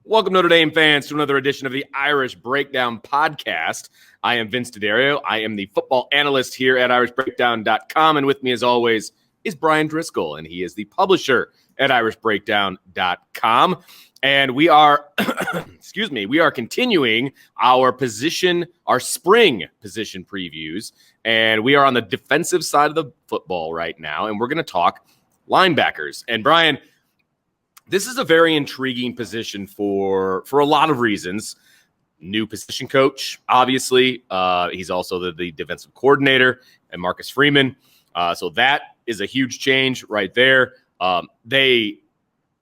Welcome, Notre Dame fans, to another edition of the Irish Breakdown podcast. I am Vince D'Addario. I am the football analyst here at irishbreakdown.com. And with me, as always, is Brian Driscoll, and he is the publisher at irishbreakdown.com. And we are, we are continuing our spring position previews. And we are on the defensive side of the football right now. And we're going to talk linebackers. And Brian, this is a very intriguing position for a lot of reasons. New position coach, obviously. He's also the defensive coordinator, and Marcus Freeman. So that is a huge change right there. They,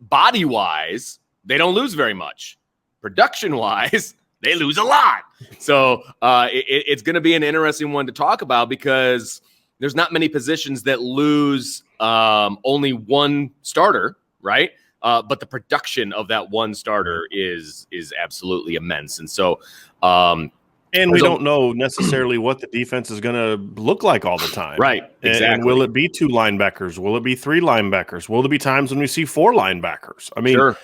body-wise, they don't lose very much. Production-wise, they lose a lot. So it's going to be an interesting one to talk about because there's not many positions that lose only one starter, right? But the production of that one starter is absolutely immense. And so and we don't know necessarily what the defense is going to look like all the time. Right, exactly. And will it be 2 linebackers? Will it be 3 linebackers? Will there be times when we see 4 linebackers? I mean, sure.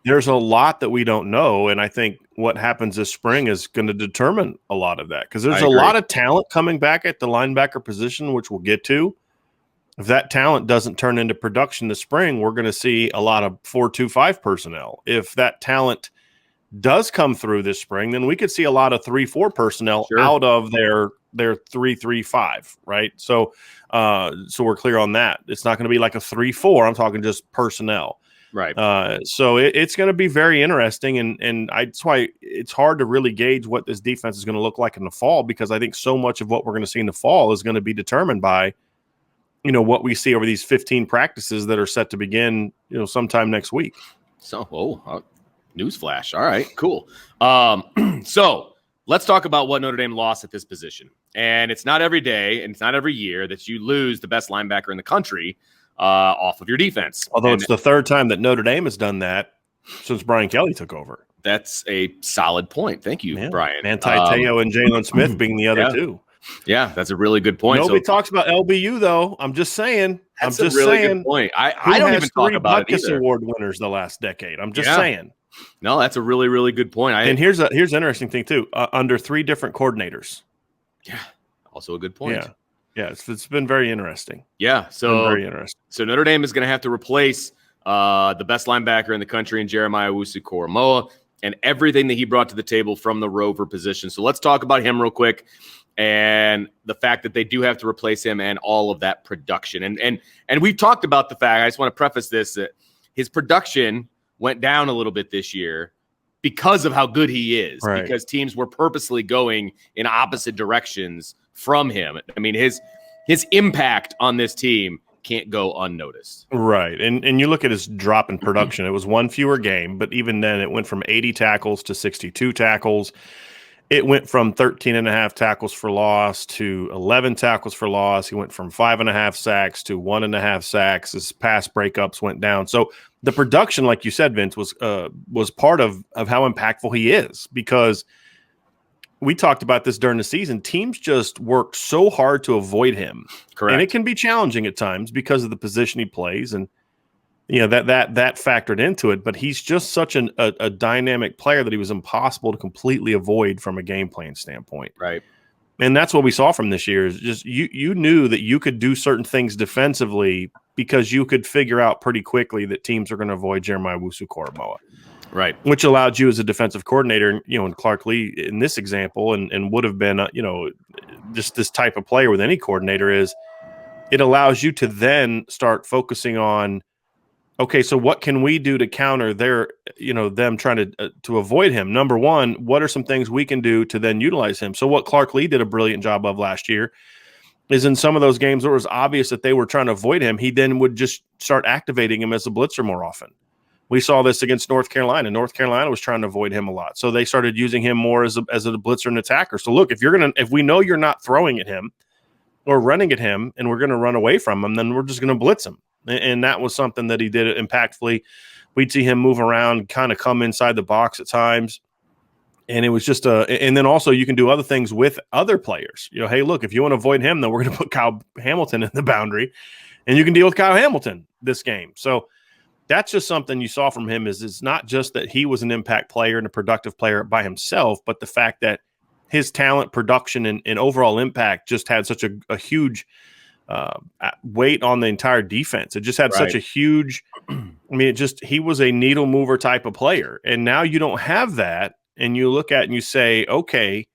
There's a lot that we don't know, and I think what happens this spring is going to determine a lot of that because there's a lot of talent coming back at the linebacker position, which we'll get to. If that talent doesn't turn into production this spring, we're going to see a lot of 4-2-5 personnel. If that talent does come through this spring, then we could see a lot of 3-4 personnel out of their 3-3-5, right? So we're clear on that. It's not going to be like a 3-4. I'm talking just personnel. Right. So it's going to be very interesting, and that's why it's hard to really gauge what this defense is going to look like in the fall because I think so much of what we're going to see in the fall is going to be determined by what we see over these 15 practices that are set to begin, sometime next week. So, newsflash. All right, cool. So let's talk about what Notre Dame lost at this position. And it's not every day and it's not every year that you lose the best linebacker in the country off of your defense. Although it's the third time that Notre Dame has done that since Brian Kelly took over. That's a solid point. Thank you, Brian. Manti Te'o and Jalen Smith being the other two. Yeah, that's a really good point. Nobody talks about LBU, though. I'm just saying. That's a really good point. I don't even talk about it either. Award winners the last decade. I'm just saying. No, that's a really, really good point. And here's an interesting thing, too. Under 3 different coordinators. Yeah, also a good point. Yeah, it's been very interesting. Yeah, so very interesting. So Notre Dame is going to have to replace the best linebacker in the country in Jeremiah Owusu-Koramoah and everything that he brought to the table from the Rover position. So let's talk about him real quick. And the fact that they do have to replace him and all of that production. And we've talked about the fact, I just want to preface this, that his production went down a little bit this year because of how good he is, because teams were purposely going in opposite directions from him. I mean, his impact on this team can't go unnoticed. Right. And you look at his drop in production, it was 1 fewer game, but even then it went from 80 tackles to 62 tackles. It went from 13.5 tackles for loss to 11 tackles for loss. He went from 5.5 sacks to 1.5 sacks. His pass breakups went down. So the production, like you said, Vince, was part of how impactful he is because we talked about this during the season. Teams just work so hard to avoid him. Correct. And it can be challenging at times because of the position he plays and that factored into it, but he's just such a dynamic player that he was impossible to completely avoid from a game plan standpoint. Right. And that's what we saw from this year is just you knew that you could do certain things defensively because you could figure out pretty quickly that teams are going to avoid Jeremiah Owusu-Koramoah. Right. Which allowed you as a defensive coordinator, and Clark Lee in this example and would have been, just this type of player with any coordinator is it allows you to then start focusing on okay, so what can we do to counter their, them trying to avoid him? Number one, what are some things we can do to then utilize him? So what Clark Lee did a brilliant job of last year is in some of those games where it was obvious that they were trying to avoid him, he then would just start activating him as a blitzer more often. We saw this against North Carolina. North Carolina was trying to avoid him a lot. So they started using him more as a blitzer and attacker. So look, if we know you're not throwing at him or running at him and we're going to run away from him, then we're just going to blitz him. And that was something that he did impactfully. We'd see him move around, kind of come inside the box at times. And it was just and then also you can do other things with other players. Hey, look, if you want to avoid him, then we're going to put Kyle Hamilton in the boundary and you can deal with Kyle Hamilton this game. So that's just something you saw from him. Is it's not just that he was an impact player and a productive player by himself, but the fact that his talent, production, and overall impact just had such a huge weight on the entire defense. It just had such a huge, he was a needle mover type of player. And now you don't have that. And you look at it and you say, okay,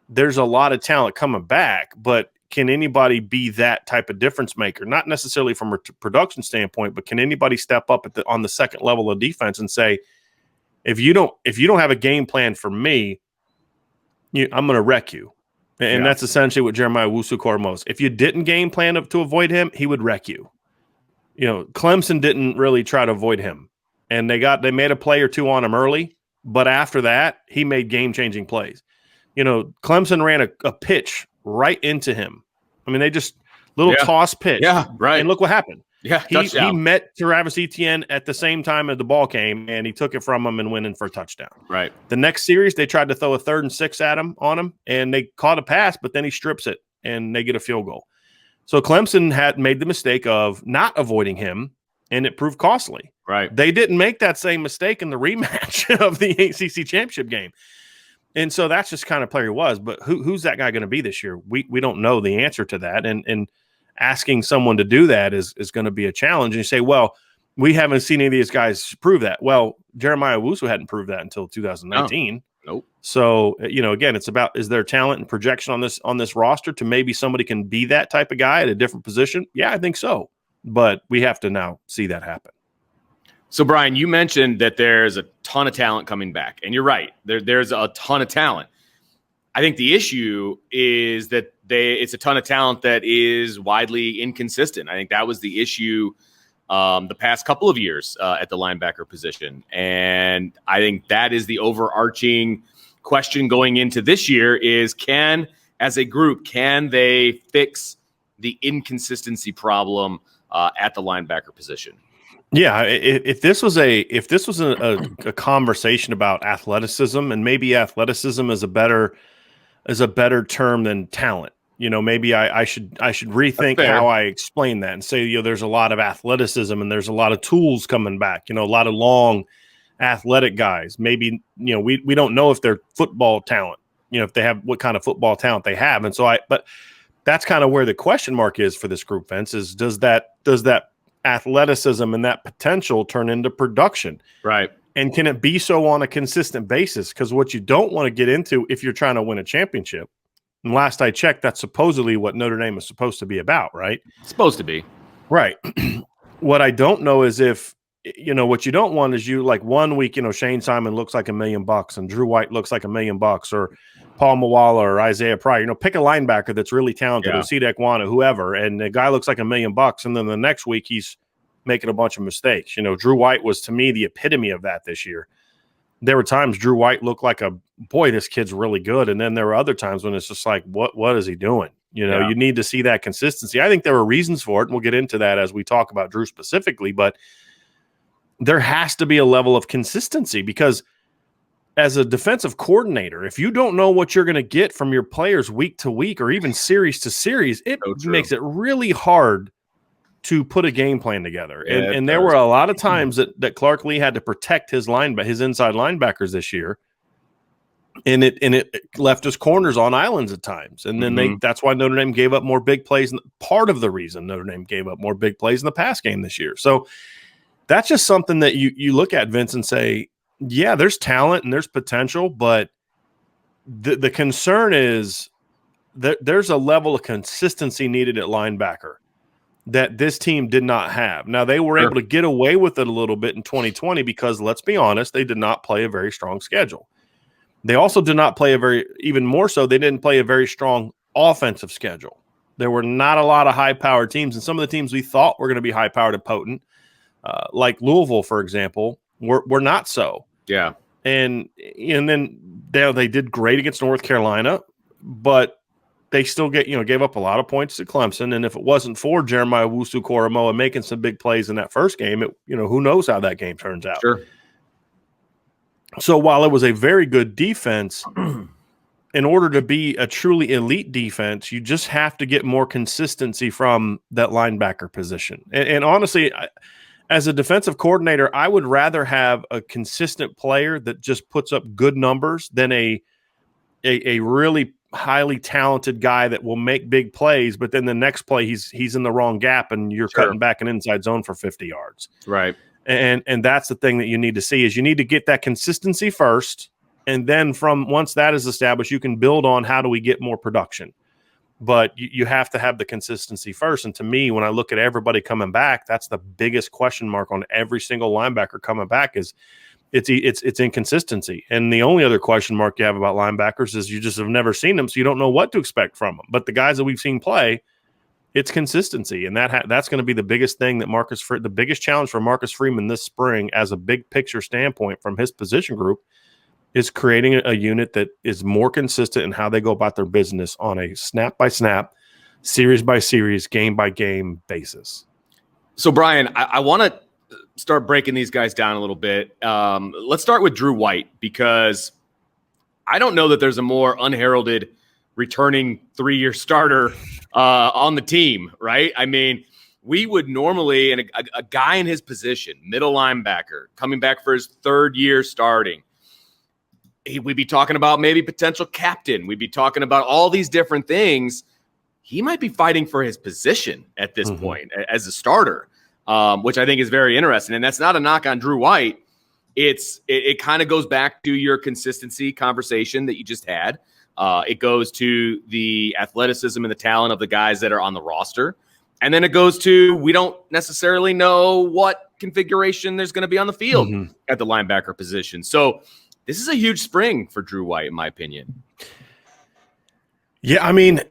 there's a lot of talent coming back, but can anybody be that type of difference maker? Not necessarily from a production standpoint, but can anybody step up on the second level of defense and say, if you don't have a game plan for me, I'm going to wreck you. And that's essentially what Jeremiah Owusu-Koramoah was. If you didn't game plan to avoid him, he would wreck you. Clemson didn't really try to avoid him. And they made a play or two on him early, but after that, he made game-changing plays. Clemson ran a pitch right into him. They just toss pitch. Yeah, right. And look what happened. Yeah, he met Travis Etienne at the same time as the ball came, and he took it from him and went in for a touchdown. Right. The next series, they tried to throw a 3rd and 6 on him, and they caught a pass, but then he strips it, and they get a field goal. So Clemson had made the mistake of not avoiding him, and it proved costly. Right. They didn't make that same mistake in the rematch of the ACC championship game. And so that's just kind of player he was. But who's that guy going to be this year? We don't know the answer to that. And asking someone to do that is going to be a challenge. And you say, well, we haven't seen any of these guys prove that. Well, Jeremiah Owusu hadn't proved that until 2019. Nope. So, again, it's about, is there talent and projection on this roster to maybe somebody can be that type of guy at a different position? Yeah, I think so. But we have to now see that happen. So, Brian, you mentioned that there's a ton of talent coming back, and you're right. There's a ton of talent. I think the issue is that it's a ton of talent that is widely inconsistent. I think that was the issue the past couple of years at the linebacker position. And I think that is the overarching question going into this year is as a group, can they fix the inconsistency problem at the linebacker position? Yeah, if this was a conversation about athleticism, and maybe athleticism is a better term than talent, maybe I should rethink how I explain that and say, there's a lot of athleticism and there's a lot of tools coming back, a lot of long athletic guys. Maybe, we don't know if they're football talent, if they have what kind of football talent they have. And so but that's kind of where the question mark is for this group, Vince, is does that athleticism and that potential turn into production? Right. And can it be so on a consistent basis? Because what you don't want to get into if you're trying to win a championship, and last I checked, that's supposedly what Notre Dame is supposed to be about, right? It's supposed to be. Right. What I don't know is if, what you don't want is 1 week, Shane Simon looks like $1 million and Drew White looks like $1 million or Paul Mawala or Isaiah Pryor, pick a linebacker that's really talented, Osita Ekwonu, whoever, and the guy looks like $1 million, and then the next week he's making a bunch of mistakes. Drew White was, to me, the epitome of that this year. There were times Drew White looked like this kid's really good, and then there were other times when it's just like, what is he doing? You need to see that consistency. I think there were reasons for it, and we'll get into that as we talk about Drew specifically, but there has to be a level of consistency because as a defensive coordinator, if you don't know what you're going to get from your players week to week or even series to series, it makes it really hard to put a game plan together. Yeah, and there were a lot of times that Clark Lee had to protect his inside linebackers this year. And it left his corners on islands at times. And then that's why Notre Dame gave up more big plays. Part of the reason Notre Dame gave up more big plays in the pass game this year. So that's just something that you look at, Vince, and say, yeah, there's talent and there's potential, but the concern is that there's a level of consistency needed at linebacker that this team did not have. Now, they were able to get away with it a little bit in 2020 because, let's be honest, they did not play a very strong schedule. They also did not play even more so, they didn't play a very strong offensive schedule. There were not a lot of high-powered teams, and some of the teams we thought were going to be high-powered and potent, like Louisville, for example, were not so. Yeah. And then they did great against North Carolina, but they still gave up a lot of points to Clemson. And if it wasn't for Jeremiah Owusu-Koramoah making some big plays in that first game, who knows how that game turns out. Sure. So while it was a very good defense, in order to be a truly elite defense, you just have to get more consistency from that linebacker position. And honestly, As a defensive coordinator, I would rather have a consistent player that just puts up good numbers than a really highly talented guy that will make big plays, but then the next play he's in the wrong gap and you're cutting back an inside zone for 50 yards. Right. And that's the thing that you need to see is you need to get that consistency first, and then from once that is established, you can build on how do we get more production. But you have to have the consistency first. And to me, when I look at everybody coming back, that's the biggest question mark on every single linebacker coming back is it's inconsistency. And the only other question mark you have about linebackers is you just have never seen them, so you don't know what to expect from them. But the guys that we've seen play, it's consistency. And that's going to be the biggest thing that the biggest challenge for Marcus Freeman this spring as a big picture standpoint from his position group is creating a unit that is more consistent in how they go about their business on a snap-by-snap, series-by-series, game-by-game basis. So, Brian, I want to start breaking these guys down a little bit. Let's start with Drew White, because I don't know that there's a more unheralded returning 3-year starter on the team, right? I mean, we would normally, and a guy in his position, middle linebacker, coming back for his 3rd year starting, we'd be talking about maybe potential captain. We'd be talking about all these different things. He might be fighting for his position at this point as a starter, which I think is very interesting. And that's not a knock on Drew White. It kind of goes back to your consistency conversation that you just had. It goes to the athleticism and the talent of the guys that are on the roster. And then it goes to, we don't necessarily know what configuration there's going to be on the field at the linebacker position. So this is a huge spring for Drew White, in my opinion. Yeah, I mean,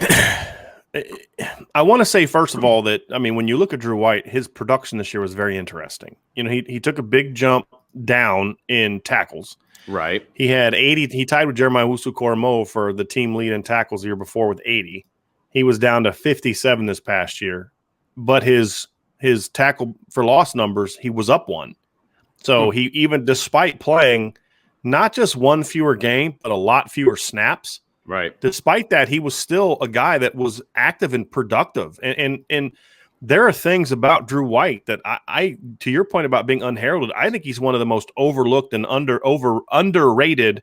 I want to say, first of all, that, I mean, when you look at Drew White, his production this year was very interesting. You know, he took a big jump down in tackles. Right. He had 80. He tied with Jeremiah Wusu-Koromo for the team lead in tackles the year before with 80. He was down to 57 this past year. But his tackle for loss numbers, he was up 1. So he, even despite playing not just 1 fewer game, but a lot fewer snaps. Right. Despite that, he was still a guy that was active and productive. And there are things about Drew White that I to your point about being unheralded, I think he's one of the most overlooked and underrated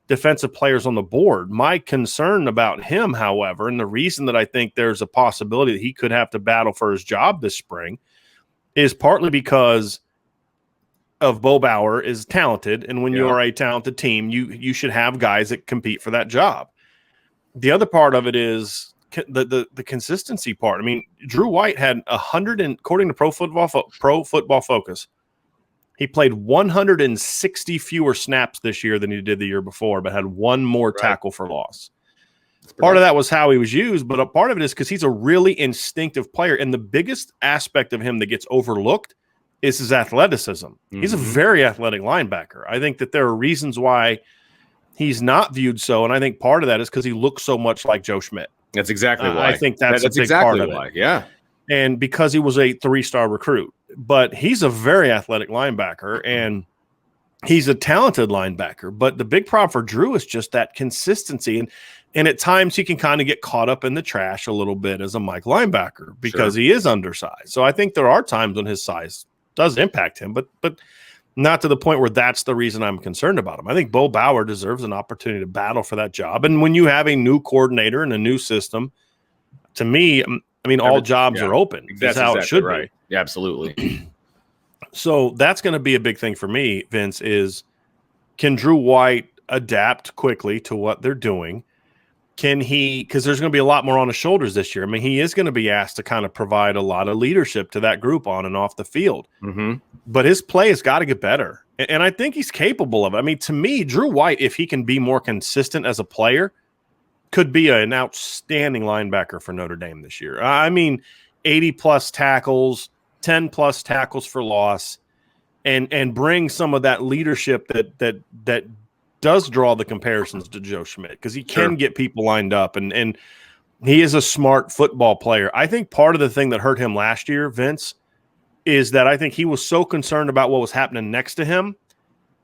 defensive players on the board. My concern about him, however, and the reason that I think there's a possibility that he could have to battle for his job this spring is partly because of Bauer is talented, and when you are a talented team, you should have guys that compete for that job. The other part of it is the consistency part. I mean, Drew White had 100, and according to Pro Football Focus, he played 160 fewer snaps this year than he did the year before, but had 1 more tackle for loss. Part of that was how he was used, but a part of it is because he's a really instinctive player, and the biggest aspect of him that gets overlooked is his athleticism. He's a very athletic linebacker. I think that there are reasons why he's not viewed so, and I think part of that is because he looks so much like Joe Schmidt. That's exactly why. I think that's a big exactly part of why. it. Yeah. And because he was a 3-star recruit. But he's a very athletic linebacker, and he's a talented linebacker. But the big problem for Drew is just that consistency. And at times he can kind of get caught up in the trash a little bit as a Mike linebacker because he is undersized. So I think there are times when his size does impact him, but not to the point where that's the reason I'm concerned about him. I think Bo Bauer deserves an opportunity to battle for that job. And when you have a new coordinator and a new system, to me, I mean, all jobs are open. That's how it should be. Yeah, absolutely. So that's going to be a big thing for me, Vince, is can Drew White adapt quickly to what they're doing? Can he, because there's going to be a lot more on his shoulders this year. I mean, he is going to be asked to kind of provide a lot of leadership to that group on and off the field. But his play has got to get better. And I think he's capable of it. I mean, to me, Drew White, if he can be more consistent as a player, could be an outstanding linebacker for Notre Dame this year. I mean, 80-plus tackles, 10-plus tackles for loss, and bring some of that leadership that does draw the comparisons to Joe Schmidt, because he can get people lined up, and he is a smart football player. I think part of the thing that hurt him last year, Vince, is that I think he was so concerned about what was happening next to him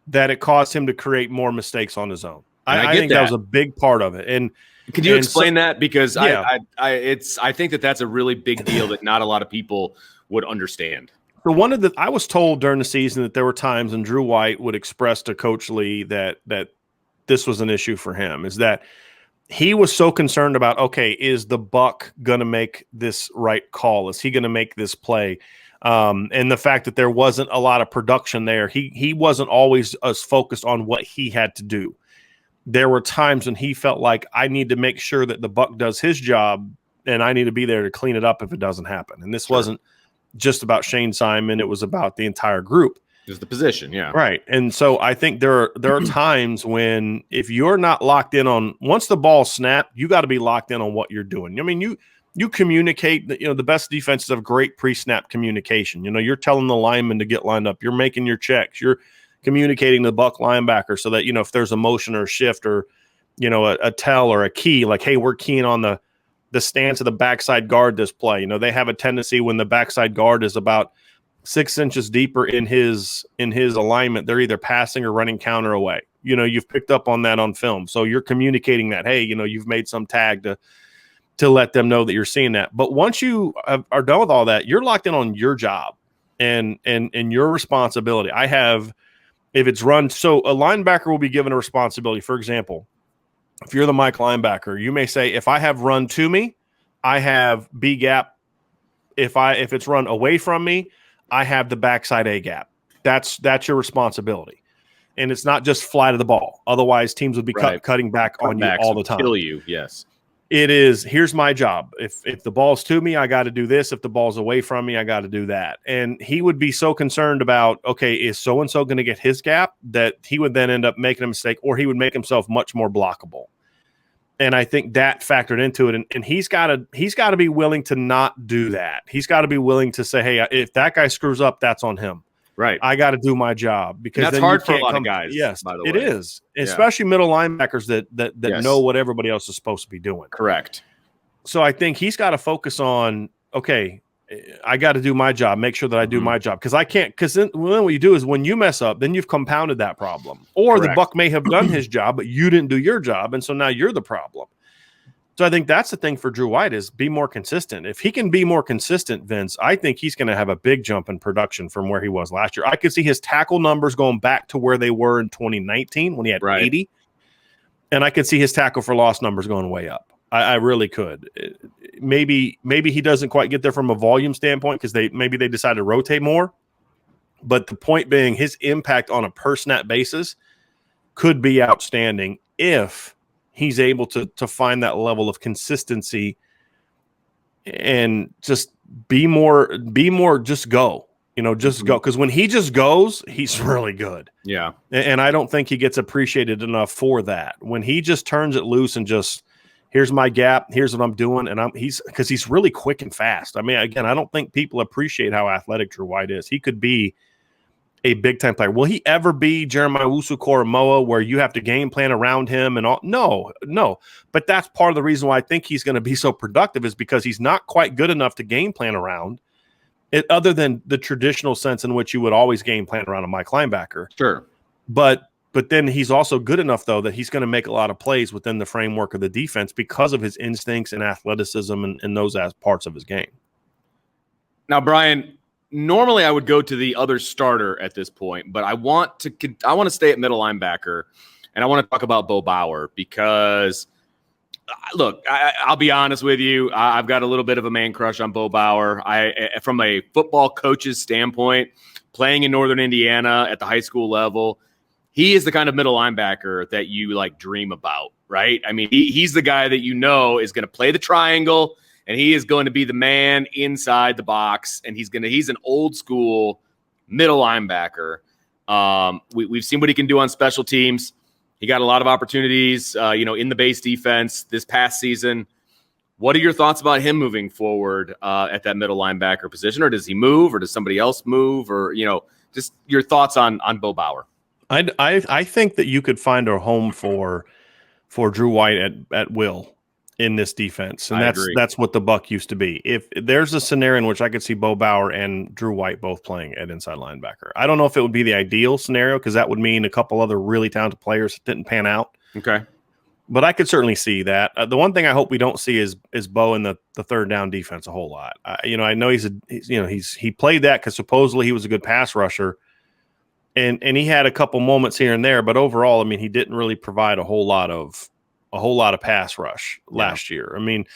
that it caused him to create more mistakes on his own. I think that was a big part of it. And could you explain that? Because I think that's a really big deal that not a lot of people would understand. So I was told during the season that there were times when Drew White would express to Coach Lee that this was an issue for him, is that he was so concerned about, okay, is the Buck going to make this right call? Is he going to make this play? And the fact that there wasn't a lot of production there, he wasn't always as focused on what he had to do. There were times when he felt like, I need to make sure that the Buck does his job, and I need to be there to clean it up if it doesn't happen. And this wasn't just about Shane Simon. It was about the entire group. Is the position, yeah. Right. And so I think there are times when, if you're not locked in on, once the ball snapped, you got to be locked in on what you're doing. I mean, you communicate, the best defenses have great pre-snap communication. You're telling the lineman to get lined up. You're making your checks. You're communicating to the Buck linebacker so that, if there's a motion or a shift or, a tell or a key, like, hey, we're keying on the stance of the backside guard this play. They have a tendency when the backside guard is about 6 inches deeper in his alignment, they're either passing or running counter away. You've picked up on that on film. So you're communicating that, hey, you've made some tag to let them know that you're seeing that. But once you are done with all that, you're locked in on your job and your responsibility. If it's run, so a linebacker will be given a responsibility. For example, if you're the Mike linebacker, you may say, if I have run to me, I have B gap. If it's run away from me, I have the backside A gap. That's your responsibility. And it's not just fly to the ball. Otherwise, teams would be cutting back on you all the time. Kill you, yes. It is, here's my job. If the ball's to me, I got to do this. If the ball's away from me, I got to do that. And he would be so concerned about, okay, is so-and-so going to get his gap, that he would then end up making a mistake, or he would make himself much more blockable. And I think that factored into it. And he's got to be willing to not do that. He's got to be willing to say, hey, if that guy screws up, that's on him. Right. I got to do my job, because that's hard for a lot of guys. Yes, by the way. It is, especially middle linebackers that Yes. know what everybody else is supposed to be doing. Correct. So I think he's got to focus on, okay, I got to do my job, make sure that I do my job, because I can't. Because then what you do is, when you mess up, then you've compounded that problem. Or the Buck may have done his job, but you didn't do your job, and so now you're the problem. So I think that's the thing for Drew White, is be more consistent. If he can be more consistent, Vince, I think he's going to have a big jump in production from where he was last year. I could see his tackle numbers going back to where they were in 2019 when he had 80. And I could see his tackle for loss numbers going way up. I really could. Maybe he doesn't quite get there from a volume standpoint, because they decide to rotate more. But the point being, his impact on a per snap basis could be outstanding if he's able to find that level of consistency and just be more, just go, just go. Because when he just goes, he's really good. Yeah. And I don't think he gets appreciated enough for that. When he just turns it loose and just, here's my gap, here's what I'm doing. And because he's really quick and fast. I mean, again, I don't think people appreciate how athletic Drew White is. He could be a big time player. Will he ever be Jeremiah Owusu-Koramoah, where you have to game plan around him and all? No. But that's part of the reason why I think he's going to be so productive, is because he's not quite good enough to game plan around it, other than the traditional sense in which you would always game plan around a Mike linebacker. Sure. But then he's also good enough, though, that he's going to make a lot of plays within the framework of the defense because of his instincts and athleticism and those as parts of his game. Now, Brian, normally I would go to the other starter at this point, but I want to stay at middle linebacker, and I want to talk about Bauer, because, look, I'll be honest with you, I've got a little bit of a man crush on Bauer. From a football coach's standpoint, playing in Northern Indiana at the high school level, he is the kind of middle linebacker that you dream about, right? I mean, he's the guy that is going to play the triangle, and he is going to be the man inside the box, and he's an old school middle linebacker. We've seen what he can do on special teams. He got a lot of opportunities, in the base defense this past season. What are your thoughts about him moving forward at that middle linebacker position? Or does he move, or does somebody else move, or just your thoughts on Bauer? I think that you could find a home for Drew White at will in this defense, and that's what the Buck used to be. If there's a scenario in which I could see Bauer and Drew White both playing at inside linebacker, I don't know if it would be the ideal scenario, because that would mean a couple other really talented players didn't pan out. Okay. But I could certainly see that. The one thing I hope we don't see is Bo in the third down defense a whole lot. I know he played that because supposedly he was a good pass rusher, and he had a couple moments here and there. But overall, I mean, he didn't really provide a whole lot of pass rush last year. I mean,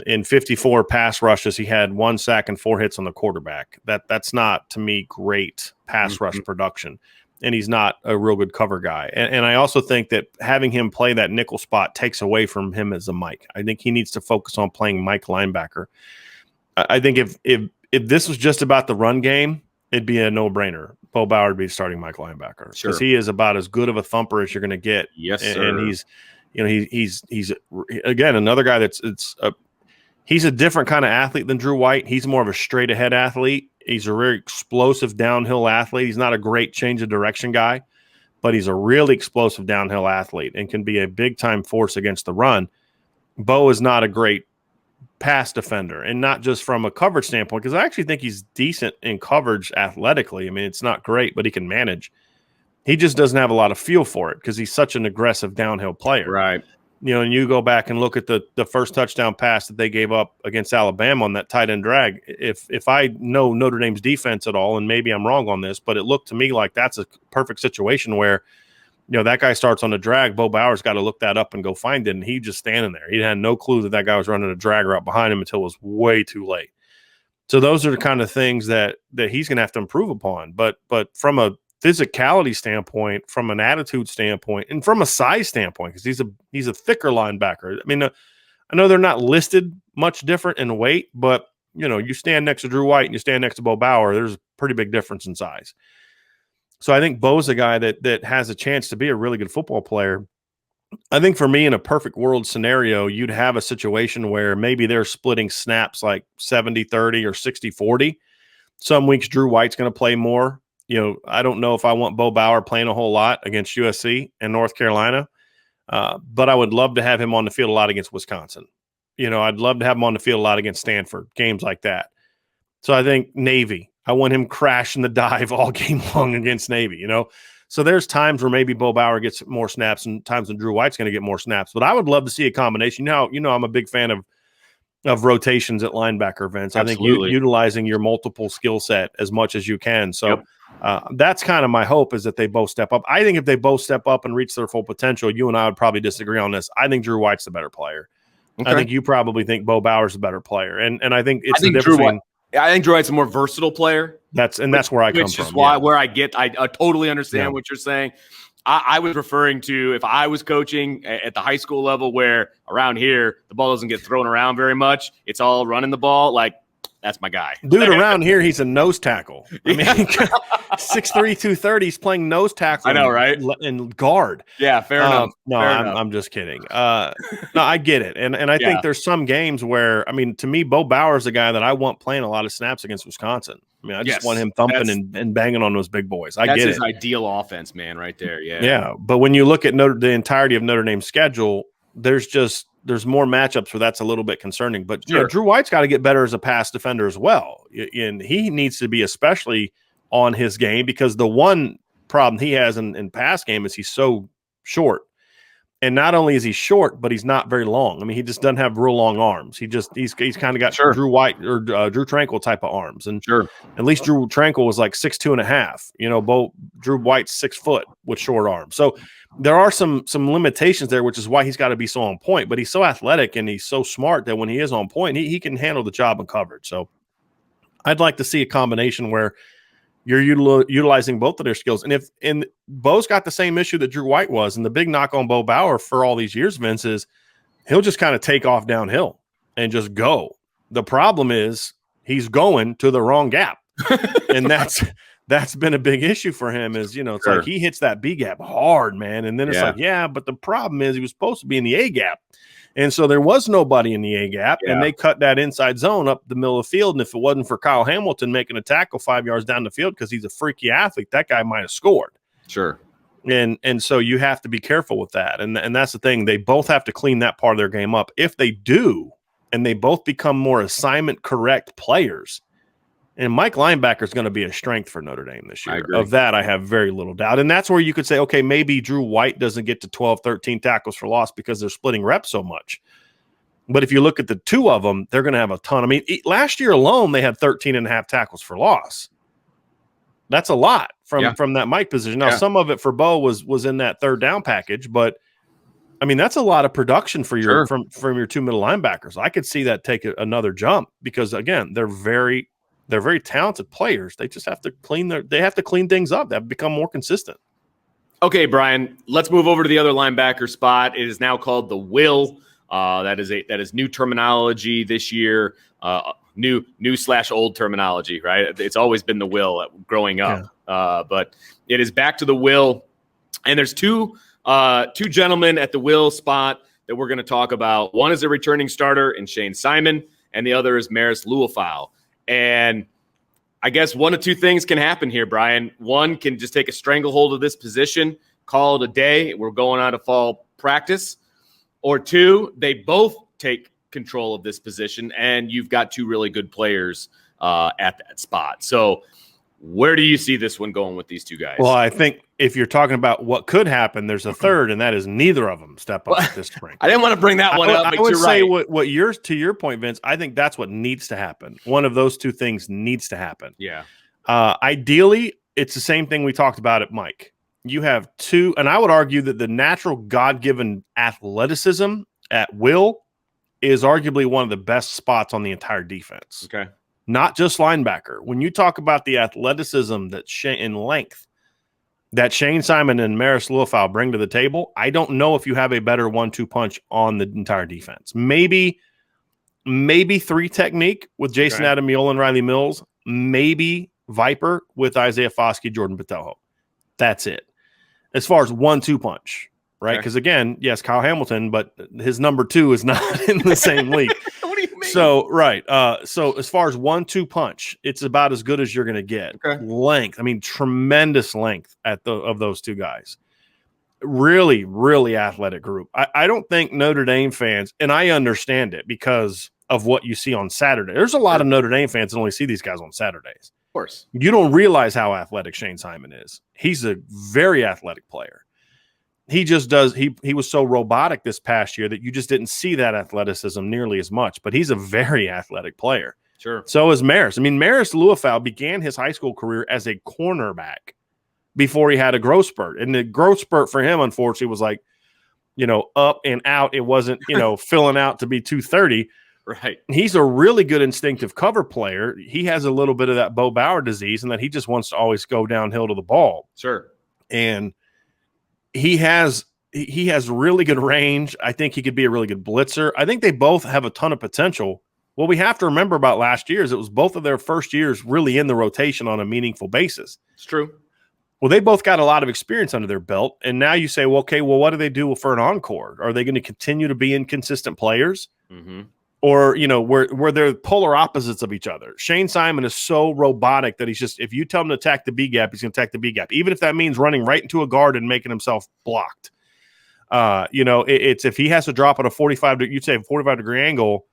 in 54 pass rushes, he had 1 sack and 4 hits on the quarterback. That's not, to me, great pass rush production. And he's not a real good cover guy. And I also think that having him play that nickel spot takes away from him as a Mike. I think he needs to focus on playing Mike linebacker. I think if this was just about the run game, it'd be a no-brainer. Bo Bauer would be starting Mike linebacker because he is about as good of a thumper as you're going to get. Yes, sir. And he's again another guy he's a different kind of athlete than Drew White. He's more of a straight-ahead athlete. He's a very explosive downhill athlete. He's not a great change of direction guy, but he's a really explosive downhill athlete and can be a big-time force against the run. Bo is not a great pass defender, and not just from a coverage standpoint, because I actually think he's decent in coverage athletically. I mean, it's not great, but he can manage. He just doesn't have a lot of feel for it because he's such an aggressive downhill player. Right. And you go back and look at the first touchdown pass that they gave up against Alabama on that tight end drag. If I know Notre Dame's defense at all, and maybe I'm wrong on this, but it looked to me like that's a perfect situation where, that guy starts on a drag. Bo Bauer's got to look that up and go find it, and he just standing there. He had no clue that guy was running a drag route behind him until it was way too late. So those are the kind of things that he's going to have to improve upon. But from a physicality standpoint, from an attitude standpoint, and from a size standpoint, because he's a thicker linebacker. I mean, I know they're not listed much different in weight, but you stand next to Drew White and you stand next to Bo Bauer, there's a pretty big difference in size. So I think Bo's a guy that has a chance to be a really good football player. I think for me, in a perfect world scenario, you'd have a situation where maybe they're splitting snaps like 70-30 or 60-40. Some weeks Drew White's going to play more. I don't know if I want Bo Bauer playing a whole lot against USC and North Carolina, but I would love to have him on the field a lot against Wisconsin. I'd love to have him on the field a lot against Stanford, games like that. So I think Navy, I want him crashing the dive all game long against Navy, So there's times where maybe Bo Bauer gets more snaps and times when Drew White's going to get more snaps. But I would love to see a combination. I'm a big fan of rotations at linebacker events. Absolutely. I think utilizing your multiple skill set as much as you can. So that's kind of my hope, is that they both step up. I think if they both step up and reach their full potential, you and I would probably disagree on this. I think Drew White's the better player. Okay. I think you probably think Bo Bauer's the better player. And I think it's the difference. I think Drew White's a more versatile player. That's where I come from. Which is where I totally understand what you're saying. I was referring to if I was coaching at the high school level, where around here the ball doesn't get thrown around very much. It's all running the ball. Like, that's my guy. Dude, around here he's a nose tackle. I mean, 6'3", 230. He's playing nose tackle. I know, right? And guard. Yeah, fair enough. No, I'm just kidding. No, I get it, and I think there's some games where, I mean, to me, Bo Bauer is a guy that I want playing a lot of snaps against Wisconsin. I mean, I just want him thumping and banging on those big boys. I get it. That's his ideal offense, man, right there. Yeah. Yeah, but when you look at the entirety of Notre Dame's schedule, there's more matchups where that's a little bit concerning. But Drew White's got to get better as a pass defender as well, and he needs to be especially on his game, because the one problem he has in pass game is he's so short. And not only is he short, but he's not very long. I mean, he just doesn't have real long arms. He's kind of got Drew White or Drew Tranquill type of arms. And at least Drew Tranquill was like 6'2.5". Drew White's 6 foot with short arms. So there are some limitations there, which is why he's got to be so on point. But he's so athletic and he's so smart that when he is on point, he can handle the job in coverage. So I'd like to see a combination where you're utilizing both of their skills. And Bo's got the same issue that Drew White was. And the big knock on Bo Bauer for all these years, Vince, is he'll just kind of take off downhill and just go. The problem is he's going to the wrong gap. And that's been a big issue for him, is, it's like he hits that B gap hard, man. And then it's but the problem is he was supposed to be in the A gap. And so there was nobody in the A gap, and they cut that inside zone up the middle of the field. And if it wasn't for Kyle Hamilton making a tackle 5 yards down the field because he's a freaky athlete, that guy might have scored. Sure. And so you have to be careful with that. And that's the thing. They both have to clean that part of their game up. If they do, and they both become more assignment correct players, And Mike linebacker is going to be a strength for Notre Dame this I year. agree. Of that, I have very little doubt. And that's where you could say, okay, maybe Drew White doesn't get to 12, 13 tackles for loss because they're splitting reps so much. But if you look at the two of them, they're going to have a ton. I mean, last year alone, they had 13 and a half tackles for loss. That's a lot from that Mike position. Now, some of it for Bo was in that third down package, but I mean, that's a lot of production for your from your two middle linebackers. I could see that take another jump because again, they're very talented players. They just have to clean things up. They have to become more consistent. Okay, Brian, let's move over to the other linebacker spot. It is now called the will. That is new terminology this year. New/old terminology, right? It's always been the will growing up, but it is back to the will. And there's two gentlemen at the will spot that we're going to talk about. One is a returning starter in Shane Simon, and the other is Maris Luafau. And I guess one of two things can happen here, Brian. One can just take a stranglehold of this position, call it a day. We're going on to fall practice. Or two, they both take control of this position, and you've got two really good players at that spot. So where do you see this one going with these two guys? Well, I think if you're talking about what could happen, there's a third, and that is neither of them step up this spring. I didn't want to bring that one up, but I would you're say right. To your point, Vince, I think that's what needs to happen. One of those two things needs to happen. Yeah. Ideally, it's the same thing we talked about at Mike. You have two, and I would argue that the natural God-given athleticism at will is arguably one of the best spots on the entire defense. Okay. Not just linebacker. When you talk about the athleticism in length that Shane Simon and Maris Luafau bring to the table, I don't know if you have a better 1-2 punch on the entire defense. Maybe 3 technique with Jason Adamiola and Riley Mills. Maybe Viper with Isaiah Foskey, Jordan Botelho. That's it. As far as 1-2 punch, right? Because again, yes, Kyle Hamilton, but his number 2 is not in the same league. What do you mean? So, right. So as far as 1-2 punch, it's about as good as you're going to get. Okay. Length. I mean, tremendous length of those two guys. Really, really athletic group. I don't think Notre Dame fans, and I understand it because of what you see on Saturday. There's a lot of Notre Dame fans that only see these guys on Saturdays. Of course. You don't realize how athletic Shane Simon is. He's a very athletic player. He just does. He was so robotic this past year that you just didn't see that athleticism nearly as much. But he's a very athletic player. Sure. So is Maris. I mean, Maris Luafau began his high school career as a cornerback before he had a growth spurt. And the growth spurt for him, unfortunately, was like, up and out. It wasn't, filling out to be 230. Right. He's a really good instinctive cover player. He has a little bit of that Bauer disease and that he just wants to always go downhill to the ball. Sure. And he has really good range. I think he could be a really good blitzer. I think they both have a ton of potential. What we have to remember about last year is it was both of their first years really in the rotation on a meaningful basis. It's true. Well, they both got a lot of experience under their belt. And now you say, well, okay, well, what do they do for an encore? Are they going to continue to be inconsistent players? Mm-hmm. Or, where they're polar opposites of each other. Shane Simon is so robotic that he's just, if you tell him to attack the B gap, he's going to attack the B gap, even if that means running right into a guard and making himself blocked. It's if he has to drop at a 45-degree angle.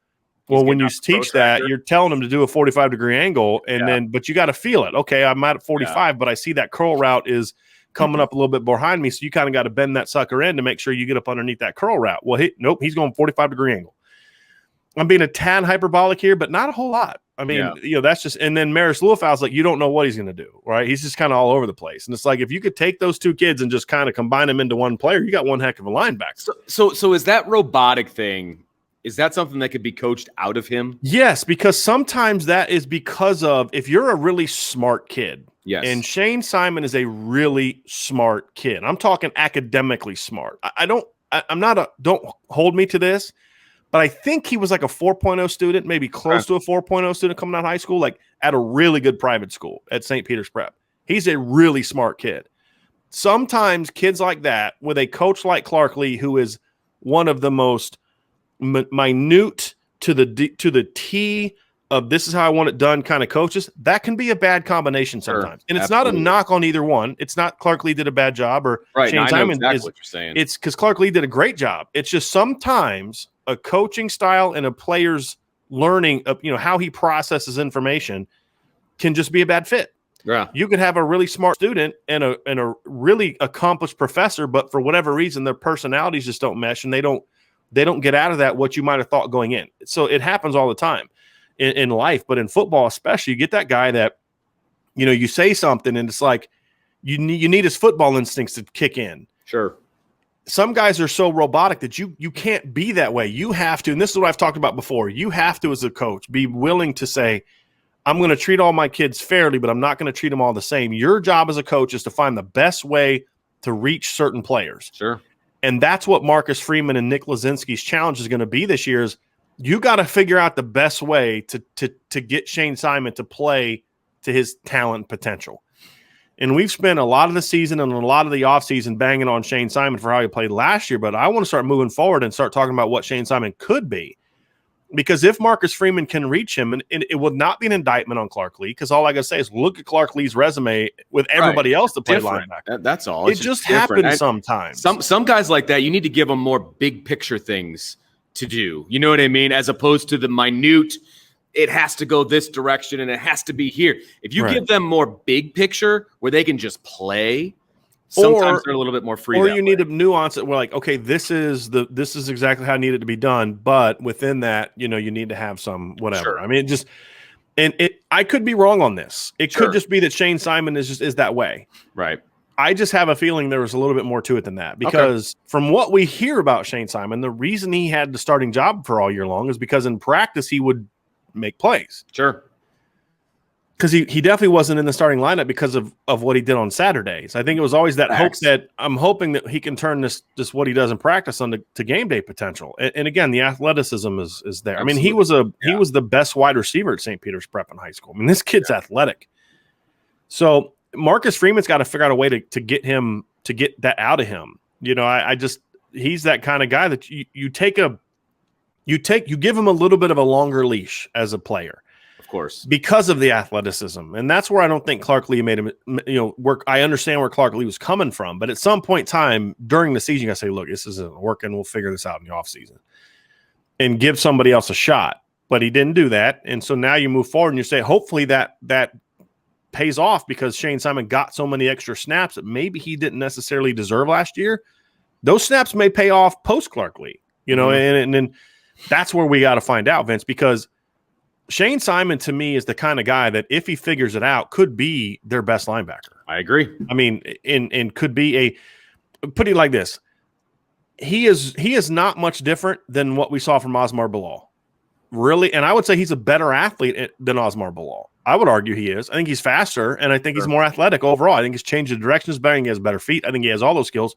Well, when you teach that, you're telling him to do a 45-degree angle, and but you got to feel it. Okay, I'm at 45, but I see that curl route is coming up a little bit behind me, so you kind of got to bend that sucker in to make sure you get up underneath that curl route. Well, nope, he's going 45-degree angle. I'm being a tad hyperbolic here, but not a whole lot. I mean, that's just – and then Maris Luafau's like, you don't know what he's going to do, right? He's just kind of all over the place. And it's like if you could take those two kids and just kind of combine them into one player, you got one heck of a linebacker. So is that robotic thing, is that something that could be coached out of him? Yes, because sometimes that is because of if you're a really smart kid. Yes. And Shane Simon is a really smart kid. I'm talking academically smart. Don't hold me to this. But I think he was like a 4.0 student, maybe close to a 4.0 student coming out of high school, like at a really good private school at St. Peter's Prep. He's a really smart kid. Sometimes kids like that, with a coach like Clark Lee, who is one of the most minute to the T of this is how I want it done kind of coaches, that can be a bad combination sometimes. And it's not a knock on either one. It's not Clark Lee did a bad job or Shane Simon exactly what you're saying. It's because Clark Lee did a great job. It's just sometimes a coaching style and a player's learning of how he processes information can just be a bad fit. Yeah. You could have a really smart student and a really accomplished professor, but for whatever reason, their personalities just don't mesh, and they don't get out of that what you might have thought going in. So it happens all the time in life, but in football especially, you get that guy that, you say something and it's like you need his football instincts to kick in. Sure. Some guys are so robotic that you can't be that way. You have to, and this is what I've talked about before, you have to, as a coach, be willing to say, I'm going to treat all my kids fairly, but I'm not going to treat them all the same. Your job as a coach is to find the best way to reach certain players. Sure. And that's what Marcus Freeman and Nick Lazinski's challenge is going to be this year is you got to figure out the best way to get Shane Simon to play to his talent potential. And we've spent a lot of the season and a lot of the offseason banging on Shane Simon for how he played last year, but I want to start moving forward and start talking about what Shane Simon could be. Because if Marcus Freeman can reach him, and it will not be an indictment on Clark Lee, because all I got to say is look at Clark Lee's resume with everybody else to play linebacker. That's all. It just happens sometimes. Some guys like that, you need to give them more big picture things to do. You know what I mean? As opposed to the minute, it has to go this direction and it has to be here. If you give them more big picture where they can just play, sometimes they're a little bit more free. Or you need to nuance it. We're like, okay, this is exactly how it needed to be done, but within that, you need to have some whatever. Sure. I mean, I could be wrong on this. It could just be that Shane Simon is that way. Right. I just have a feeling there was a little bit more to it than that because from what we hear about Shane Simon, the reason he had the starting job for all year long is because in practice he would make plays. Sure. Because he definitely wasn't in the starting lineup because of what he did on Saturdays. I think it was always that hope that I'm hoping that he can turn this what he does in practice to game day potential. And again, the athleticism is there. Absolutely. I mean, he was the best wide receiver at St. Peter's Prep in high school. I mean, this kid's athletic. So Marcus Freeman's got to figure out a way to get him to get that out of him. He's that kind of guy that you give him a little bit of a longer leash as a player. Of course, because of the athleticism. And that's where I don't think Clark Lee made him, work. I understand where Clark Lee was coming from, but at some point in time during the season, you got to say, look, this isn't working. We'll figure this out in the offseason and give somebody else a shot. But he didn't do that. And so now you move forward and you say, hopefully that pays off because Shane Simon got so many extra snaps that maybe he didn't necessarily deserve last year. Those snaps may pay off post Clark Lee, and then that's where we got to find out, Vince, because Shane Simon, to me, is the kind of guy that if he figures it out, could be their best linebacker. I agree. I mean, and could be put it like this. He is not much different than what we saw from Osmar Bilal. Really, and I would say he's a better athlete than Osmar Bilal. I would argue he is. I think he's faster, and I think he's more athletic overall. I think he's changed the directions better. He has better feet. I think he has all those skills.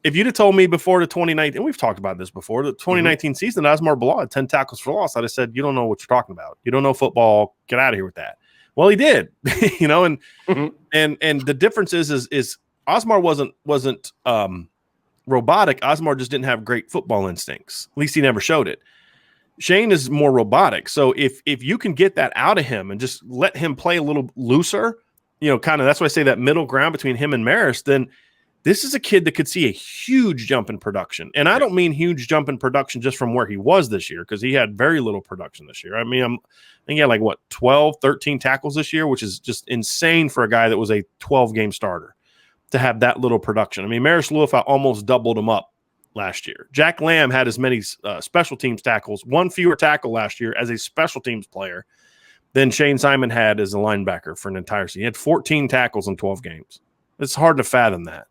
If you'd have told me before the 2019, and we've talked about this before, the 2019 season, Osmar Bilal had 10 tackles for loss, I'd have said, you don't know what you're talking about. You don't know football. Get out of here with that. Well, he did, and the difference is Osmar wasn't robotic. Osmar just didn't have great football instincts. At least he never showed it. Shane is more robotic. So if you can get that out of him and just let him play a little looser, kind of that's why I say that middle ground between him and Maris, then this is a kid that could see a huge jump in production. And I don't mean huge jump in production just from where he was this year, because he had very little production this year. I mean, I think he had 12, 13 tackles this year, which is just insane for a guy that was a 12-game starter to have that little production. I mean, Maris Luafau almost doubled him up last year. Jack Lamb had as many special teams tackles, one fewer tackle last year as a special teams player than Shane Simon had as a linebacker for an entire season. He had 14 tackles in 12 games. It's hard to fathom that.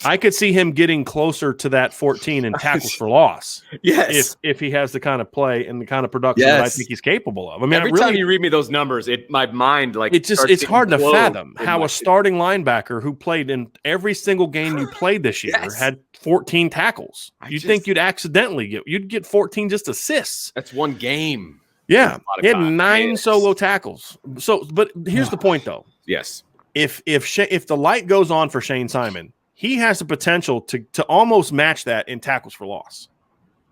I could see him getting closer to that 14 in tackles for loss. Yes. If he has the kind of play and the kind of production that I think he's capable of. I mean, every time you read me those numbers, my mind it's hard to fathom how a starting linebacker who played in every single game you played this year had 14 tackles. You'd think you'd accidentally get 14 just assists. That's one game. Yeah. He had 9 solo tackles. So, but here's the point though. Yes. If the light goes on for Shane Simon, he has the potential to almost match that in tackles for loss.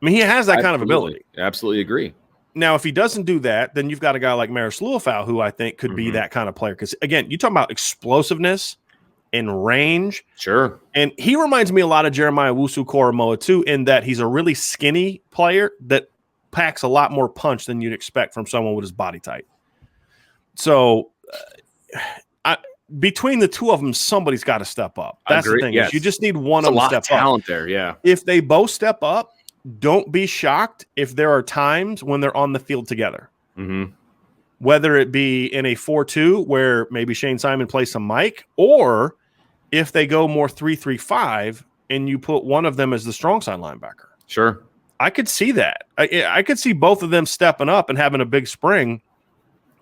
I mean, he has that kind of ability. Absolutely agree. Now, if he doesn't do that, then you've got a guy like Maris Luafau, who I think could be that kind of player. Because, again, you talk about explosiveness and range. Sure. And he reminds me a lot of Jeremiah Wusu-Koramoah, too, in that he's a really skinny player that packs a lot more punch than you'd expect from someone with his body type. So between the two of them, somebody's got to step up. That's the thing. Yes. Is you just need one of them to step up. A lot of talent there, yeah. If they both step up, don't be shocked if there are times when they're on the field together. Mm-hmm. Whether it be in a 4-2 where maybe Shane Simon plays some Mike, or if they go more 3-3-5 and you put one of them as the strong side linebacker. Sure. I could see that. I could see both of them stepping up and having a big spring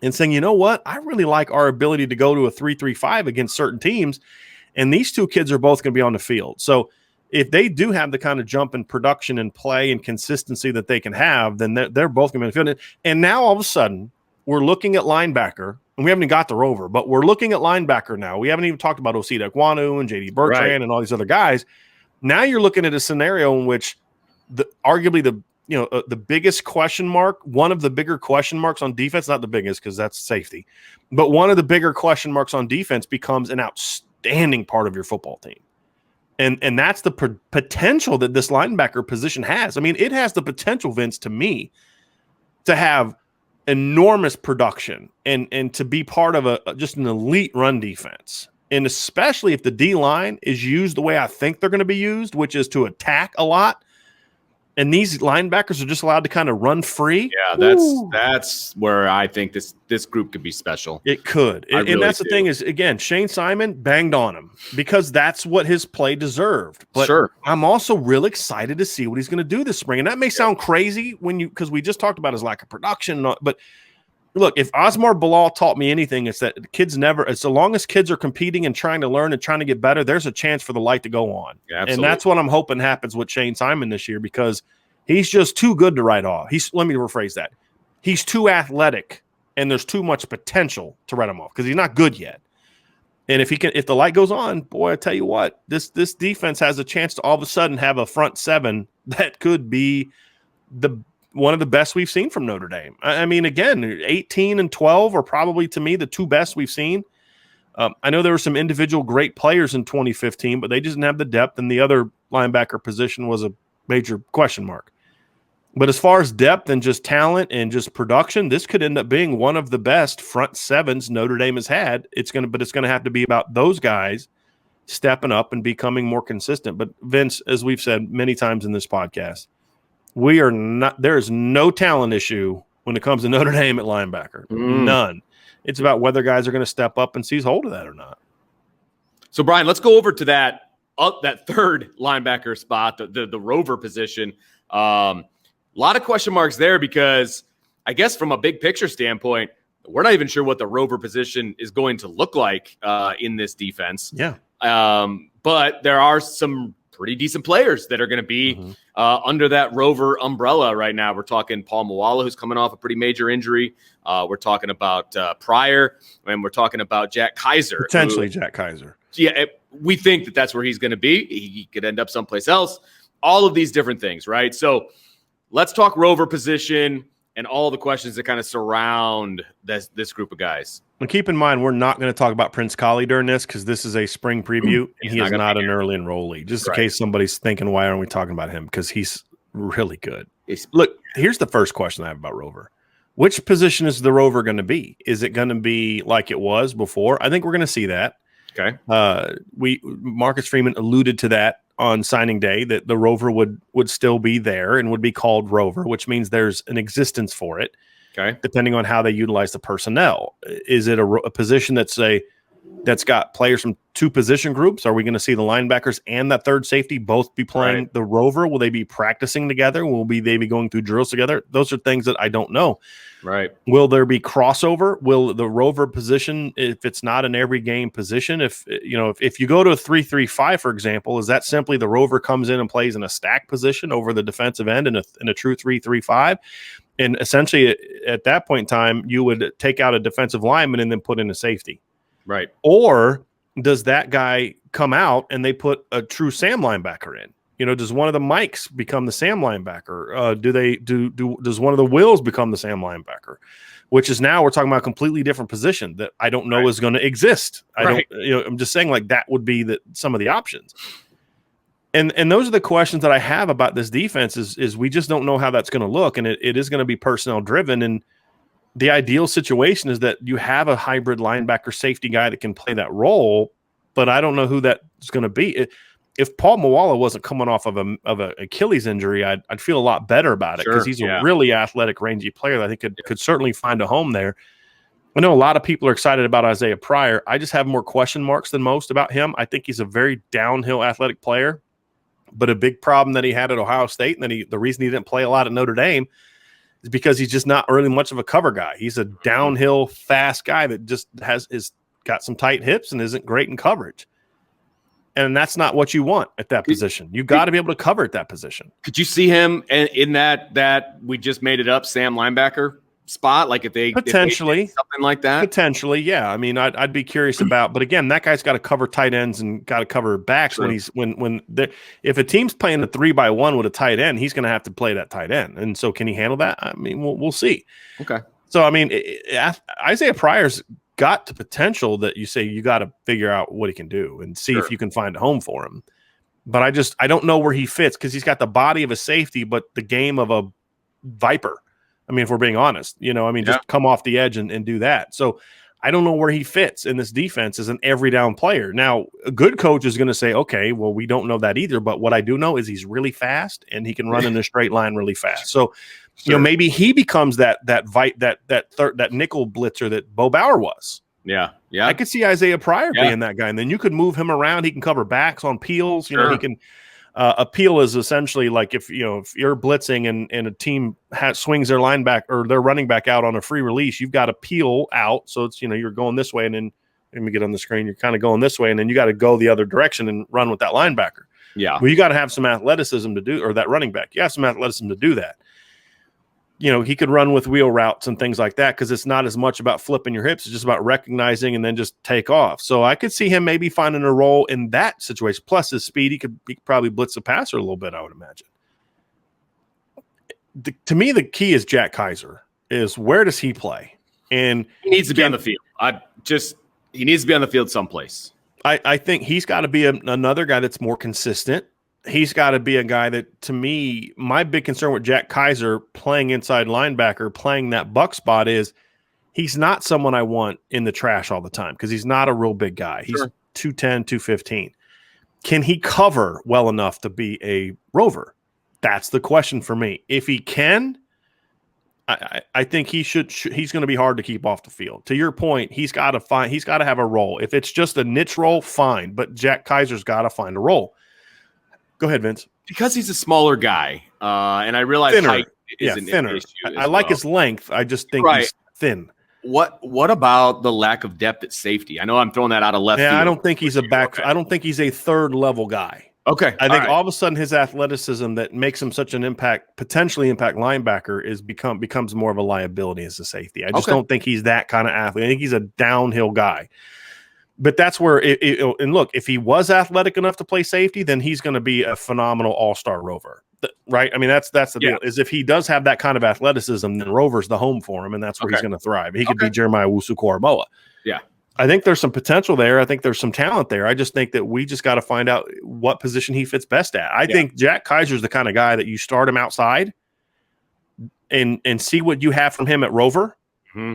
and saying, you know what? I really like our ability to go to a 3-3-5 against certain teams. And these two kids are both going to be on the field. So if they do have the kind of jump in production and play and consistency that they can have, then they're both going to be on the field. And now all of a sudden we're looking at linebacker, and we haven't even got the Rover, but we're looking at linebacker now. We haven't even talked about Osita Ekwonu and J.D. Bertrand and all these other guys. Now you're looking at a scenario in which arguably the biggest question mark, one of the bigger question marks on defense, not the biggest because that's safety, but one of the bigger question marks on defense becomes an outstanding part of your football team. And that's the potential that this linebacker position has. I mean, it has the potential, Vince, to me, to have enormous production and to be part of just an elite run defense. And especially if the D-line is used the way I think they're going to be used, which is to attack a lot, and these linebackers are just allowed to kind of run free. Yeah, that's where I think this group could be special. It could. And that's the thing is, again, Shane Simon banged on him because that's what his play deserved. But sure. I'm also real excited to see what he's going to do this spring. And that may sound crazy because we just talked about his lack of production. But look, if Osmar Bilal taught me anything, it's that kids never, as long as kids are competing and trying to learn and trying to get better, there's a chance for the light to go on. Yeah, and that's what I'm hoping happens with Shane Simon this year, because he's just too good to write off. Let me rephrase that. He's too athletic, and there's too much potential to write him off because he's not good yet. And if the light goes on, boy, I tell you what, this defense has a chance to all of a sudden have a front seven that could be one of the best we've seen from Notre Dame. I mean, again, 18 and 12 are probably, to me, the two best we've seen. I know there were some individual great players in 2015, but they just didn't have the depth, and the other linebacker position was a major question mark. But as far as depth and just talent and just production, this could end up being one of the best front sevens Notre Dame has had. But it's going to have to be about those guys stepping up and becoming more consistent. But Vince, as we've said many times in this podcast, there is no talent issue when it comes to Notre Dame at linebacker. None. It's about whether guys are going to step up and seize hold of that or not. So, Brian, let's go over to that third linebacker spot, the Rover position. A lot of question marks there because I guess from a big picture standpoint, we're not even sure what the Rover position is going to look like in this defense. Yeah. But there are some pretty decent players that are going to be under that Rover umbrella right now. We're talking Paul Moala, who's coming off a pretty major injury. We're talking about Pryor, and we're talking about Jack Kaiser. Potentially Jack Kaiser. Yeah, we think that that's where he's going to be. He could end up someplace else. All of these different things, right? So let's talk Rover position and all the questions that kind of surround this group of guys. And keep in mind, we're not going to talk about Prince Collie during this because this is a spring preview, and he is not an early enrollee. Just in case somebody's thinking, why aren't we talking about him? Because he's really good. Look, here's the first question I have about Rover. Which position is the Rover going to be? Is it going to be like it was before? I think we're going to see that. Okay. Marcus Freeman alluded to that on signing day, that the Rover would still be there and would be called Rover, which means there's an existence for it. Okay. Depending on how they utilize the personnel. Is it a position that's got players from two position groups? Are we going to see the linebackers and that third safety both be playing the Rover? Will they be practicing together? Will they be going through drills together? Those are things that I don't know. Right. Will there be crossover? Will the Rover position, if it's not an every game position, if you go to a 3-3-5, for example, is that simply the Rover comes in and plays in a stack position over the defensive end in a true 3-3-5? And essentially at that point in time, you would take out a defensive lineman and then put in a safety. Right. Or does that guy come out and they put a true Sam linebacker in? Does one of the Mikes become the Sam linebacker? Does one of the Wills become the Sam linebacker? Which is now we're talking about a completely different position that I don't know is going to exist. I'm just saying, like, that would be some of the options. And those are the questions that I have about this defense is we just don't know how that's going to look, and it is going to be personnel driven. And the ideal situation is that you have a hybrid linebacker safety guy that can play that role, but I don't know who that's going to be. If Paul Moala wasn't coming off of an Achilles injury, I'd feel a lot better about it because he's a really athletic, rangy player that I think could certainly find a home there. I know a lot of people are excited about Isaiah Pryor. I just have more question marks than most about him. I think he's a very downhill athletic player, but a big problem that he had at Ohio State, and then the reason he didn't play a lot at Notre Dame is because he's just not really much of a cover guy. He's a downhill, fast guy that just got some tight hips and isn't great in coverage. And that's not what you want at that position. You got to be able to cover at that position. Could you see him in that we just made it up Sam linebacker spot? Like if they potentially something like that? Potentially, yeah. I mean, I'd be curious about. But again, that guy's got to cover tight ends and got to cover backs if a team's playing a 3-by-1 with a tight end, he's going to have to play that tight end. And so, can he handle that? I mean, we'll see. Okay. So, I mean, Isaiah Pryor's got the potential that you say you got to figure out what he can do and see if you can find a home for him. But I don't know where he fits because he's got the body of a safety, but the game of a viper. I mean, if we're being honest, just come off the edge and do that. So I don't know where he fits in this defense as an every down player. Now, a good coach is going to say, okay, well, we don't know that either. But what I do know is he's really fast and he can run in a straight line really fast. So, maybe he becomes that nickel blitzer that Bo Bauer was. Yeah. I could see Isaiah Pryor being that guy, and then you could move him around. He can cover backs on peels. He can. A peel is essentially like if you're blitzing and a team swings their linebacker or their running back out on a free release, you've got to peel out. So it's you're going this way, and then let me get on the screen. You're kind of going this way, and then you got to go the other direction and run with that linebacker. Yeah. Well, you got to have some athleticism to do, or that running back. You have some athleticism to do that. He could run with wheel routes and things like that because it's not as much about flipping your hips. It's just about recognizing and then just take off. So I could see him maybe finding a role in that situation. Plus his speed, he could probably blitz the passer a little bit, I would imagine. To me, the key is Jack Kaiser, is where does he play? And he needs to be on the field. He needs to be on the field someplace. I think he's got to be another guy that's more consistent. He's got to be a guy that, to me, my big concern with Jack Kaiser playing inside linebacker, playing that buck spot is he's not someone I want in the trash all the time because he's not a real big guy. He's 210, 215. Can he cover well enough to be a Rover? That's the question for me. If he can, I think he's going to be hard to keep off the field. To your point, he's got to have a role. If it's just a niche role, fine. But Jack Kaiser's got to find a role. Go ahead, Vince. Because he's a smaller guy, and I realize height is an thinner. issue. I like his length. I just think he's thin. What about the lack of depth at safety? I know I'm throwing that out of left field. I don't think he's a back. Okay. I don't think he's a third level guy. Okay. I think all of a sudden his athleticism that makes him such an potentially impact linebacker becomes more of a liability as a safety. I just don't think he's that kind of athlete. I think he's a downhill guy. But that's where and look, if he was athletic enough to play safety, then he's going to be a phenomenal all-star Rover, right? I mean, that's the deal. Is if he does have that kind of athleticism, then Rover's the home for him, and that's where he's going to thrive. He could be Jeremiah Owusu-Koramoah. Yeah, I think there's some potential there. I think there's some talent there. I just think that we just got to find out what position he fits best at. I think Jack Kaiser's the kind of guy that you start him outside and see what you have from him at Rover.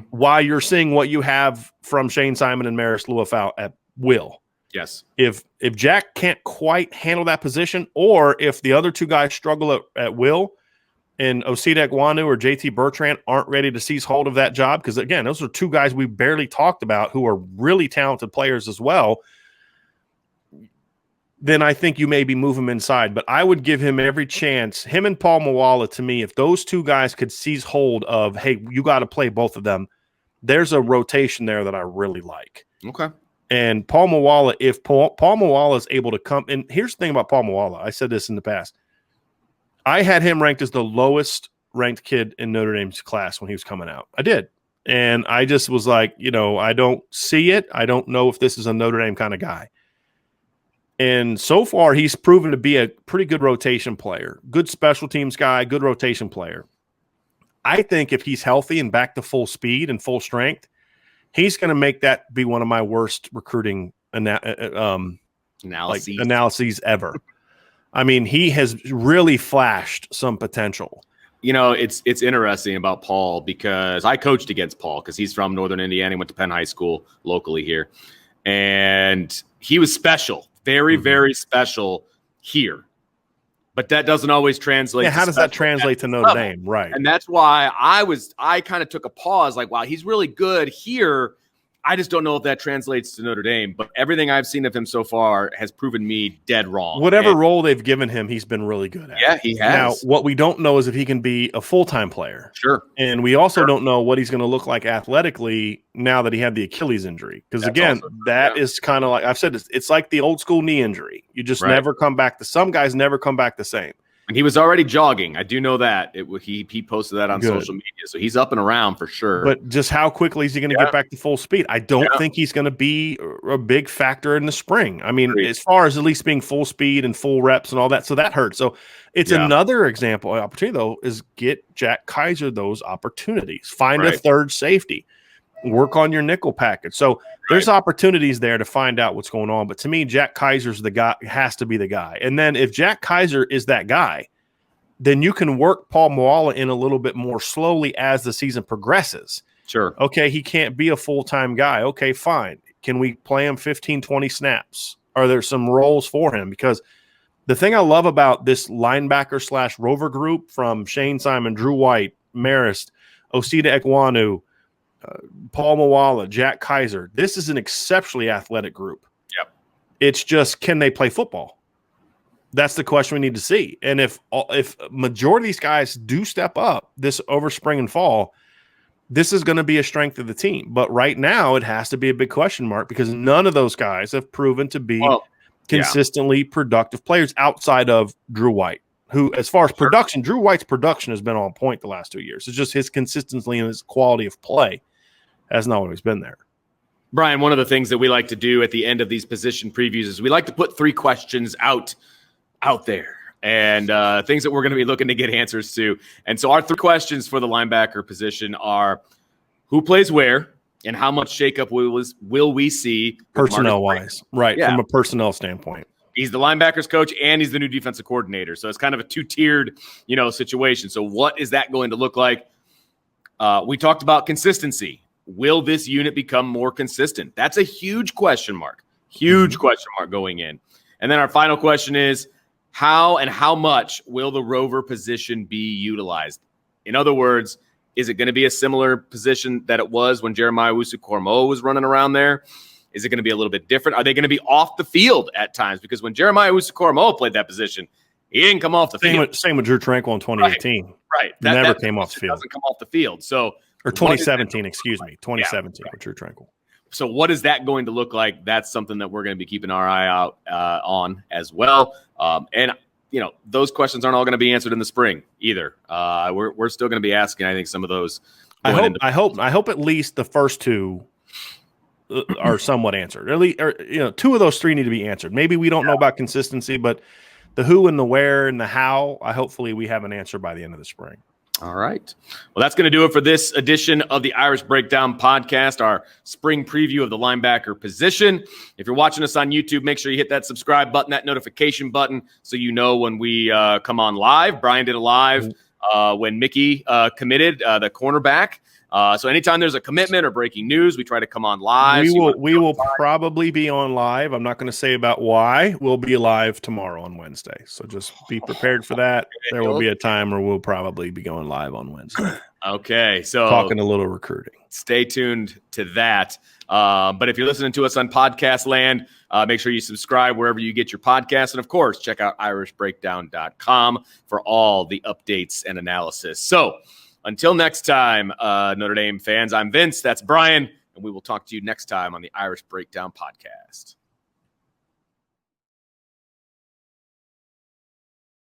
While you're seeing what you have from Shane Simon and Maris Luafau at will. Yes. If Jack can't quite handle that position, or if the other two guys struggle at will, and Osita Ekwonu or JT Bertrand aren't ready to seize hold of that job, because again, those are two guys we barely talked about who are really talented players as well, then I think you maybe move him inside. But I would give him every chance. Him and Paul Moala, to me, if those two guys could seize hold of, hey, you got to play both of them, there's a rotation there that I really like. Okay. And Paul Moala, if Paul Moala is able to come – and here's the thing about Paul Moala. I said this in the past. I had him ranked as the lowest ranked kid in Notre Dame's class when he was coming out. I did. And I just was like, I don't see it. I don't know if this is a Notre Dame kind of guy. And so far, he's proven to be a pretty good rotation player, good special teams guy, good rotation player. I think if he's healthy and back to full speed and full strength, he's going to make that be one of my worst recruiting analyses ever. I mean, he has really flashed some potential. it's interesting about Paul because I coached against Paul because he's from Northern Indiana. He went to Penn High School locally here. And he was special, very, very special here. But that doesn't always translate. Yeah, how does that translate to Notre Dame? Right. And that's why I kind of took a pause like, wow, he's really good here. I just don't know if that translates to Notre Dame, but everything I've seen of him so far has proven me dead wrong. Whatever role they've given him, he's been really good at. Yeah, he has. Now, what we don't know is if he can be a full-time player. Sure. And we also don't know what he's going to look like athletically now that he had the Achilles injury. Because, again, that is kind of like I've said, it's like the old school knee injury. You just never come back. Some guys never come back the same. And he was already jogging. I do know that. He posted that on social media. So he's up and around for sure. But just how quickly is he going to get back to full speed? I don't think he's going to be a big factor in the spring. I mean, as far as at least being full speed and full reps and all that. So that hurts. So it's another example. Opportunity, though, is get Jack Kaiser those opportunities. Find a third safety. Work on your nickel package. So there's opportunities there to find out what's going on. But to me, Jack Kaiser's the guy, has to be the guy. And then if Jack Kaiser is that guy, then you can work Paul Moala in a little bit more slowly as the season progresses. Sure. Okay, he can't be a full-time guy. Okay, fine. Can we play him 15, 20 snaps? Are there some roles for him? Because the thing I love about this linebacker / Rover group from Shane Simon, Drew White, Marist, Osita Ekwonu, Paul Moala, Jack Kaiser. This is an exceptionally athletic group. Yep. It's just, can they play football? That's the question we need to see. And if majority of these guys do step up this over spring and fall, this is going to be a strength of the team. But right now, it has to be a big question mark because none of those guys have proven to be consistently productive players outside of Drew White, who, as far as production, Drew White's production has been on point the last 2 years. It's just his consistency and his quality of play has not always been there. Brian, one of the things that we like to do at the end of these position previews is we like to put 3 questions out there and things that we're going to be looking to get answers to. And so our 3 questions for the linebacker position are who plays where and how much shakeup will we see personnel-wise, right, from a personnel standpoint. He's the linebackers coach and he's the new defensive coordinator. So it's kind of a 2-tiered, situation. So what is that going to look like? We talked about consistency. Will this unit become more consistent? That's a huge question mark. Question mark going in. And then our final question is how and how much will the Rover position be utilized? In other words, is it going to be a similar position that it was when Jeremiah Owusu-Koramoah was running around there? Is it going to be a little bit different? Are they going to be off the field at times? Because when Jeremiah Owusu-Koramoah played that position, he didn't come off the field. Same with Drew Tranquil in 2018. Right. Never came off the field. Doesn't come off the field. So, or 2017, 2017 with Drew Tranquil. So what is that going to look like? That's something that we're going to be keeping our eye out on as well. And those questions aren't all going to be answered in the spring either. We're still going to be asking, I think, some of those. I hope at least the first 2 are somewhat answered. At least, 2 of those 3 need to be answered. Maybe we don't know about consistency, but the who and the where and the how, hopefully we have an answer by the end of the spring. All right. Well, that's going to do it for this edition of the Irish Breakdown Podcast, our spring preview of the linebacker position. If you're watching us on YouTube, make sure you hit that subscribe button, that notification button, so you know when we come on live. Brian did a live when Mickey committed, the cornerback. So anytime there's a commitment or breaking news, we try to come on live. We will probably be on live. I'm not going to say about why. We'll be live tomorrow on Wednesday. So just be prepared for that. There will be a time where we'll probably be going live on Wednesday. Okay. So talking a little recruiting. Stay tuned to that. But if you're listening to us on podcast land, make sure you subscribe wherever you get your podcasts. And of course, check out irishbreakdown.com for all the updates and analysis. So until next time, Notre Dame fans, I'm Vince. That's Brian. And we will talk to you next time on the Irish Breakdown Podcast.